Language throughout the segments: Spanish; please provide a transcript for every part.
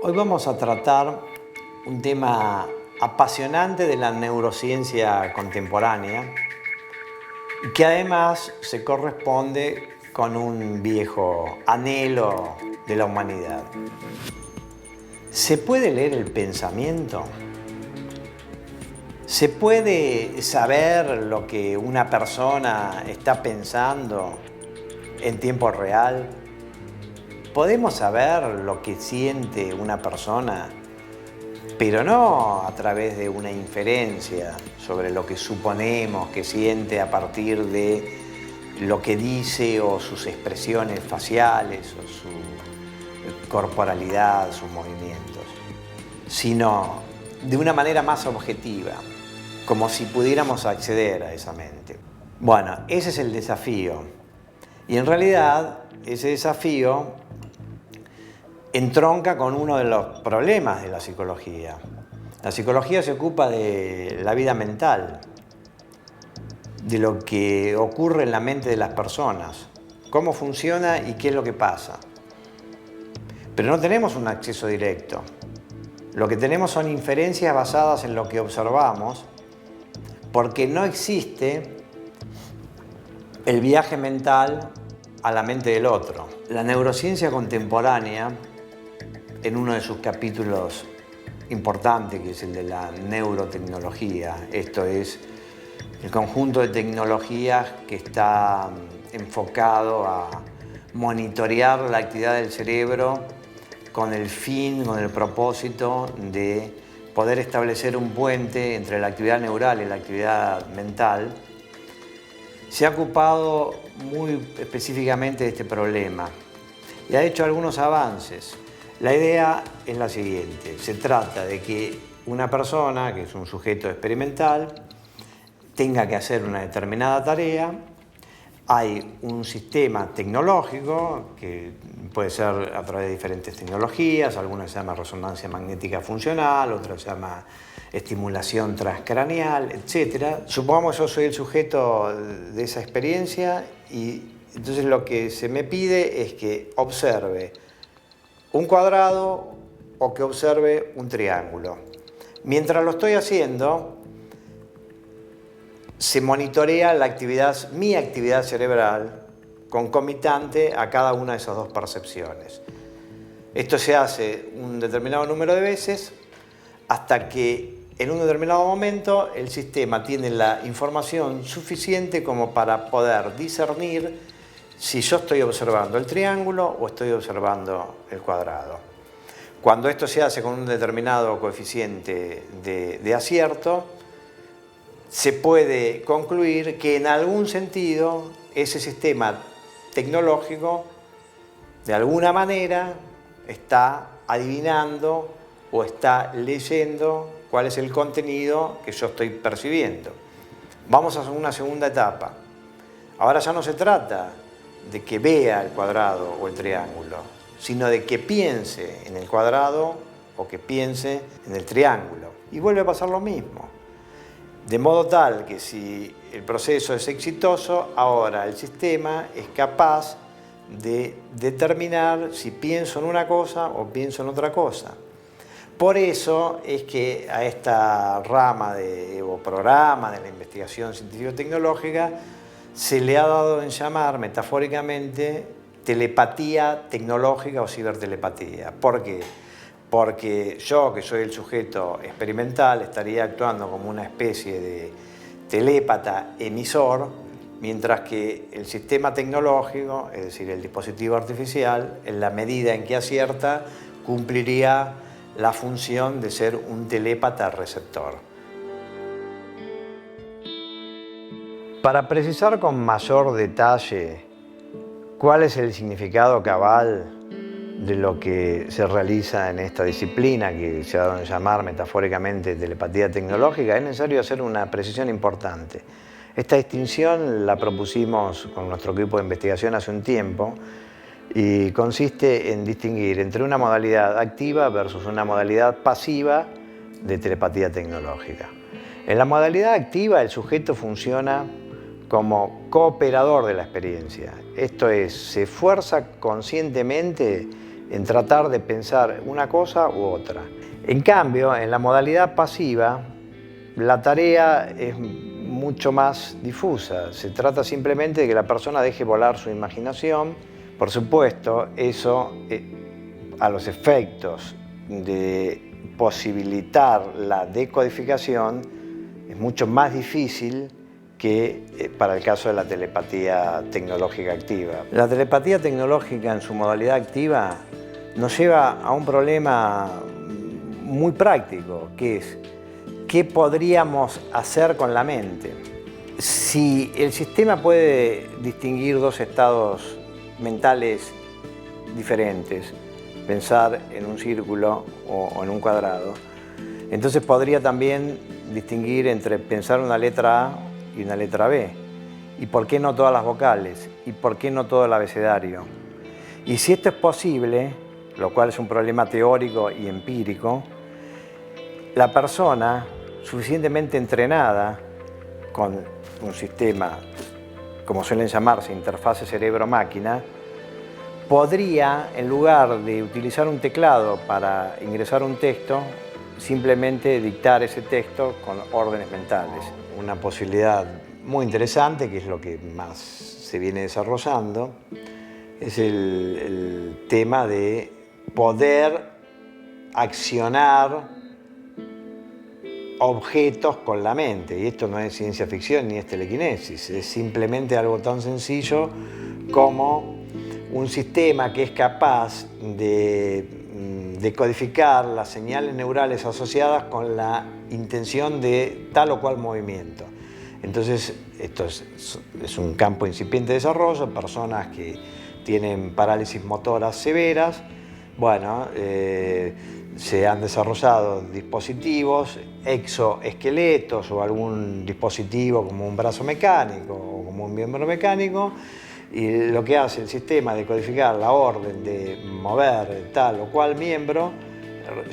Hoy vamos a tratar un tema apasionante de la neurociencia contemporánea y que además se corresponde con un viejo anhelo de la humanidad. ¿Se puede leer el pensamiento? ¿Se puede saber lo que una persona está pensando en tiempo real? ¿Podemos saber lo que siente una persona, pero no a través de una inferencia sobre lo que suponemos que siente a partir de lo que dice o sus expresiones faciales o su corporalidad, sus movimientos, sino de una manera más objetiva, como si pudiéramos acceder a esa mente? Bueno, ese es el desafío. Y en realidad, ese desafío entronca con uno de los problemas de la psicología. La psicología se ocupa de la vida mental, de lo que ocurre en la mente de las personas, cómo funciona y qué es lo que pasa. Pero no tenemos un acceso directo. Lo que tenemos son inferencias basadas en lo que observamos, porque no existe el viaje mental a la mente del otro. La neurociencia contemporánea, en uno de sus capítulos importantes, que es el de la neurotecnología, esto es el conjunto de tecnologías que está enfocado a monitorear la actividad del cerebro con el fin, con el propósito de poder establecer un puente entre la actividad neural y la actividad mental, se ha ocupado muy específicamente de este problema y ha hecho algunos avances. La idea es la siguiente: se trata de que una persona, que es un sujeto experimental, tenga que hacer una determinada tarea. Hay un sistema tecnológico que puede ser a través de diferentes tecnologías, algunas se llama resonancia magnética funcional, otras se llama estimulación transcraneal, etc. Supongamos que yo soy el sujeto de esa experiencia y entonces lo que se me pide es que observe un cuadrado o que observe un triángulo. Mientras lo estoy haciendo, se monitorea mi actividad cerebral concomitante a cada una de esas dos percepciones. Esto se hace un determinado número de veces hasta que en un determinado momento el sistema tiene la información suficiente como para poder discernir si yo estoy observando el triángulo o estoy observando el cuadrado. Cuando esto se hace con un determinado coeficiente de acierto, se puede concluir que en algún sentido ese sistema tecnológico de alguna manera está adivinando o está leyendo cuál es el contenido que yo estoy percibiendo. Vamos a una segunda etapa. Ahora ya no se trata de que vea el cuadrado o el triángulo, sino de que piense en el cuadrado o que piense en el triángulo. Y vuelve a pasar lo mismo. De modo tal que si el proceso es exitoso, ahora el sistema es capaz de determinar si pienso en una cosa o pienso en otra cosa. Por eso es que a esta rama o programa de la investigación científico-tecnológica se le ha dado en llamar metafóricamente telepatía tecnológica o cibertelepatía. ¿Por qué? Porque yo, que soy el sujeto experimental, estaría actuando como una especie de telépata emisor, mientras que el sistema tecnológico, es decir, el dispositivo artificial, en la medida en que acierta, cumpliría la función de ser un telépata receptor. Para precisar con mayor detalle cuál es el significado cabal de lo que se realiza en esta disciplina, que se ha dado en llamar metafóricamente telepatía tecnológica, es necesario hacer una precisión importante. Esta distinción la propusimos con nuestro equipo de investigación hace un tiempo y consiste en distinguir entre una modalidad activa versus una modalidad pasiva de telepatía tecnológica. En la modalidad activa, el sujeto funciona como cooperador de la experiencia. Esto es, se esfuerza conscientemente en tratar de pensar una cosa u otra. En cambio, en la modalidad pasiva, la tarea es mucho más difusa. Se trata simplemente de que la persona deje volar su imaginación. Por supuesto, eso a los efectos de posibilitar la decodificación es mucho más difícil que para el caso de la telepatía tecnológica activa. La telepatía tecnológica en su modalidad activa nos lleva a un problema muy práctico, que es ¿qué podríamos hacer con la mente? Si el sistema puede distinguir dos estados mentales diferentes, pensar en un círculo o en un cuadrado, entonces podría también distinguir entre pensar una letra A y una letra B. ¿Y por qué no todas las vocales? ¿Y por qué no todo el abecedario? Y si esto es posible, lo cual es un problema teórico y empírico, la persona suficientemente entrenada con un sistema, como suelen llamarse, interfase cerebro-máquina, podría, en lugar de utilizar un teclado para ingresar un texto, simplemente dictar ese texto con órdenes mentales. Una posibilidad muy interesante, que es lo que más se viene desarrollando, es el tema de poder accionar objetos con la mente. Y esto no es ciencia ficción ni es telequinesis, es simplemente algo tan sencillo como un sistema que es capaz de decodificar las señales neurales asociadas con la intención de tal o cual movimiento. Entonces, esto es un campo incipiente de desarrollo, personas que tienen parálisis motoras severas, bueno, se han desarrollado dispositivos, exoesqueletos o algún dispositivo como un brazo mecánico o como un miembro mecánico, y lo que hace el sistema de codificar la orden de mover tal o cual miembro,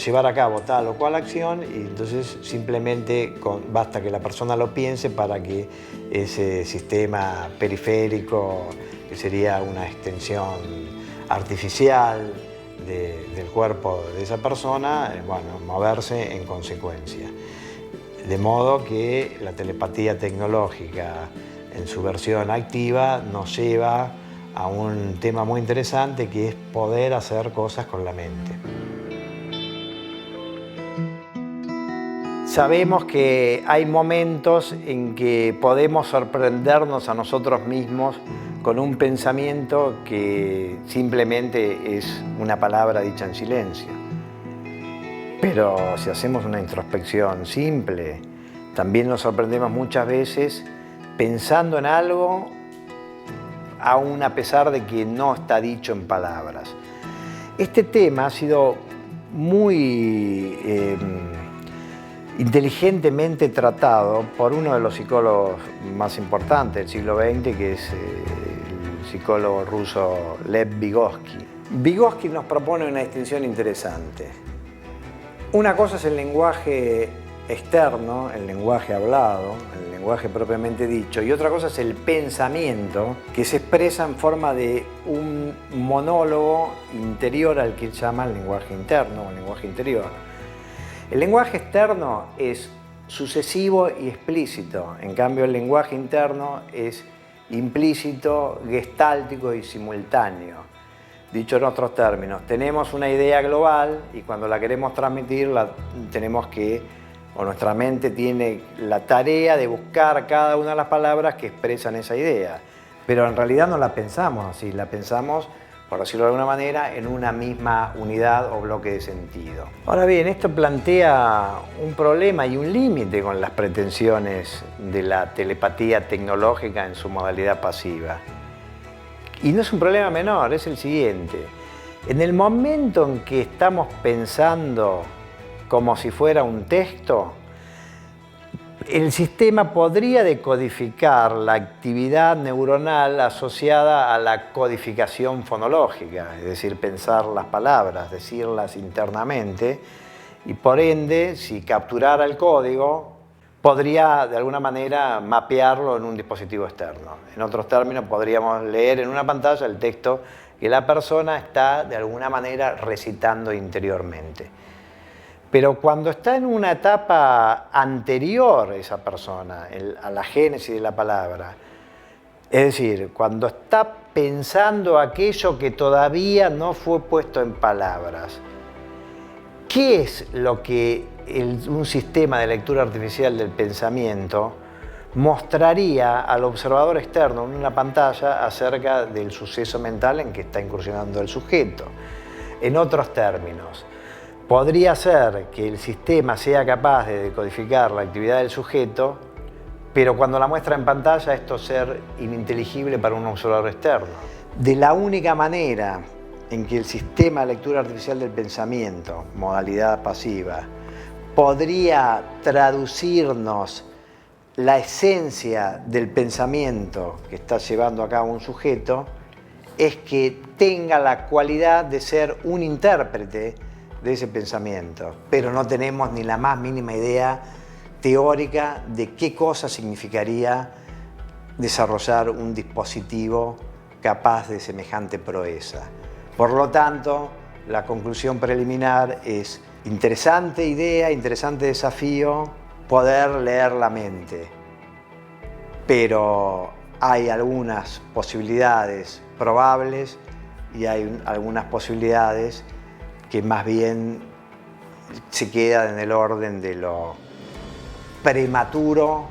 llevar a cabo tal o cual acción, y entonces simplemente basta que la persona lo piense para que ese sistema periférico, que sería una extensión artificial del cuerpo de esa persona, bueno, moverse en consecuencia. De modo que la telepatía tecnológica en su versión activa nos lleva a un tema muy interesante, que es poder hacer cosas con la mente. Sabemos que hay momentos en que podemos sorprendernos a nosotros mismos con un pensamiento que simplemente es una palabra dicha en silencio. Pero si hacemos una introspección simple, también nos sorprendemos muchas veces pensando en algo, aún a pesar de que no está dicho en palabras. Este tema ha sido muy inteligentemente tratado por uno de los psicólogos más importantes del siglo XX, que es el psicólogo ruso Lev Vygotsky. Vygotsky nos propone una distinción interesante. Una cosa es el lenguaje externo, el lenguaje hablado, el lenguaje propiamente dicho, y otra cosa es el pensamiento, que se expresa en forma de un monólogo interior al que él llama el lenguaje interno o el lenguaje interior. El lenguaje externo es sucesivo y explícito, en cambio el lenguaje interno es implícito, gestáltico y simultáneo. Dicho en otros términos, tenemos una idea global y cuando la queremos transmitir nuestra mente tiene la tarea de buscar cada una de las palabras que expresan esa idea. Pero en realidad no la pensamos así, la pensamos, por decirlo de alguna manera, en una misma unidad o bloque de sentido. Ahora bien, esto plantea un problema y un límite con las pretensiones de la telepatía tecnológica en su modalidad pasiva. Y no es un problema menor, es el siguiente. En el momento en que estamos pensando como si fuera un texto, el sistema podría decodificar la actividad neuronal asociada a la codificación fonológica, es decir, pensar las palabras, decirlas internamente, y por ende, si capturara el código, podría de alguna manera mapearlo en un dispositivo externo. En otros términos, podríamos leer en una pantalla el texto que la persona está de alguna manera recitando interiormente. Pero cuando está en una etapa anterior esa persona, a la génesis de la palabra, es decir, cuando está pensando aquello que todavía no fue puesto en palabras, ¿qué es lo que un sistema de lectura artificial del pensamiento mostraría al observador externo en una pantalla acerca del suceso mental en que está incursionando el sujeto? En otros términos, podría ser que el sistema sea capaz de decodificar la actividad del sujeto, pero cuando la muestra en pantalla esto ser ininteligible para un observador externo. De la única manera en que el sistema de lectura artificial del pensamiento, modalidad pasiva, podría traducirnos la esencia del pensamiento que está llevando a cabo un sujeto, es que tenga la cualidad de ser un intérprete de ese pensamiento, pero no tenemos ni la más mínima idea teórica de qué cosa significaría desarrollar un dispositivo capaz de semejante proeza. Por lo tanto, la conclusión preliminar es: interesante idea, interesante desafío poder leer la mente, pero hay algunas posibilidades probables y hay algunas posibilidades que más bien se quedan en el orden de lo prematuro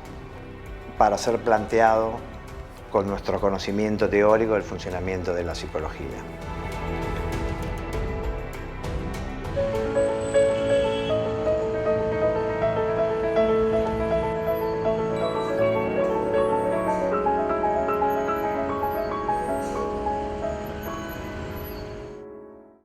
para ser planteado con nuestro conocimiento teórico del funcionamiento de la psicología.